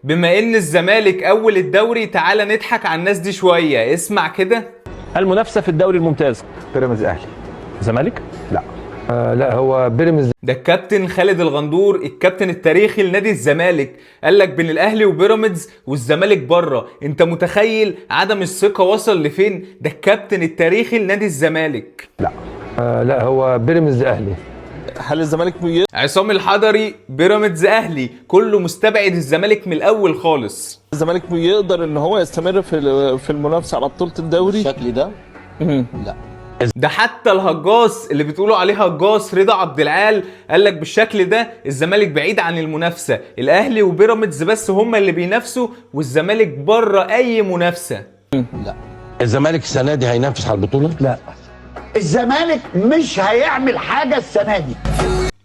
بما ان الزمالك اول الدوري، تعالى نضحك على الناس دي شوية. اسمع كده. المنافسه في الدوري الممتاز. بيراميدز اهلي. زمالك؟ لا. لا، هو بيراميدز. ده الكابتن خالد الغندور، الكابتن التاريخي لنادي الزمالك، قال لك بين الاهلي وبيراميدز والزمالك بره. انت متخيل عدم الثقة وصل لفين؟ ده الكابتن التاريخي لنادي الزمالك. لا. لا، هو بيراميدز اهلي. هل الزمالك عصام الحضري بيراميدز اهلي، كله مستبعد الزمالك من الاول خالص. يقدر ان هو يستمر في المنافسه على بطوله الدوري بالشكل ده؟ لا. ده حتى الهجاص اللي بتقولوا عليه هجاص رضا عبد العال قال لك بالشكل ده الزمالك بعيد عن المنافسه، الاهلي وبيراميدز بس هم اللي بينافسوا والزمالك بره اي منافسه. لا. الزمالك السنه دي هينافس على البطوله؟ لا. الزمالك مش هيعمل حاجه السنه دي.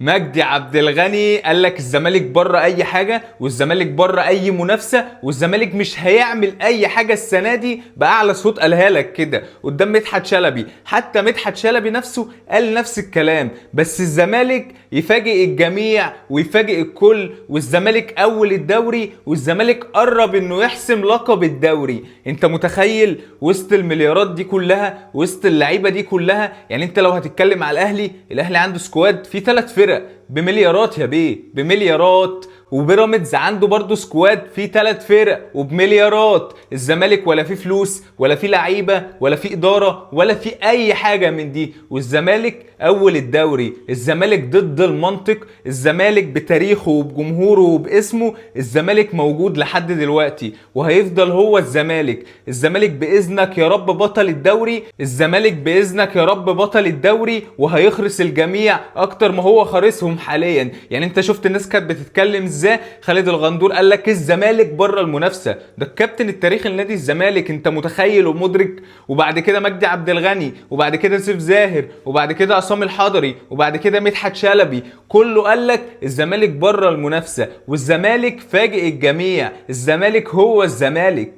مجدي عبد الغني قال لك الزمالك بره اي حاجه والزمالك بره اي منافسه والزمالك مش هيعمل اي حاجه السنه دي، باعلى صوت قالها لك كده قدام مدحت شلبي. حتى مدحت شلبي نفسه قال نفس الكلام، بس الزمالك يفاجئ الجميع ويفاجئ الكل، والزمالك اول الدوري والزمالك قرب انه يحسم لقب الدوري. انت متخيل وسط المليارات دي كلها، وسط اللعيبه دي كلها؟ يعني انت لو هتتكلم على الاهلي عنده سكواد فيه 3 فرق بمليارات يا بيه، بمليارات. وبيراميدز عنده برضو سكواد فيه 3 فرق وبمليارات. الزمالك ولا فيه فلوس ولا فيه لعيبه ولا فيه اداره ولا فيه اي حاجه من دي، والزمالك اول الدوري. الزمالك ضد المنطق، الزمالك بتاريخه وبجمهوره وباسمه، الزمالك موجود لحد دلوقتي وهيفضل هو الزمالك. الزمالك باذنك يا رب بطل الدوري، الزمالك باذنك يا رب بطل الدوري، وهيخرس الجميع اكتر ما هو خارسهم حاليا. يعني انت شفت الناس كانت بتتكلم ازاي؟ خالد الغندور قال لك الزمالك بره المنافسه، ده الكابتن التاريخي لنادي الزمالك. انت متخيل ومدرك؟ وبعد كده مجدي عبد الغني، وبعد كده سيف زاهر، وبعد كده عصام الحضري، وبعد كده مدحت شلبي، كله قال لك الزمالك بره المنافسه، والزمالك فاجئ الجميع. الزمالك هو الزمالك.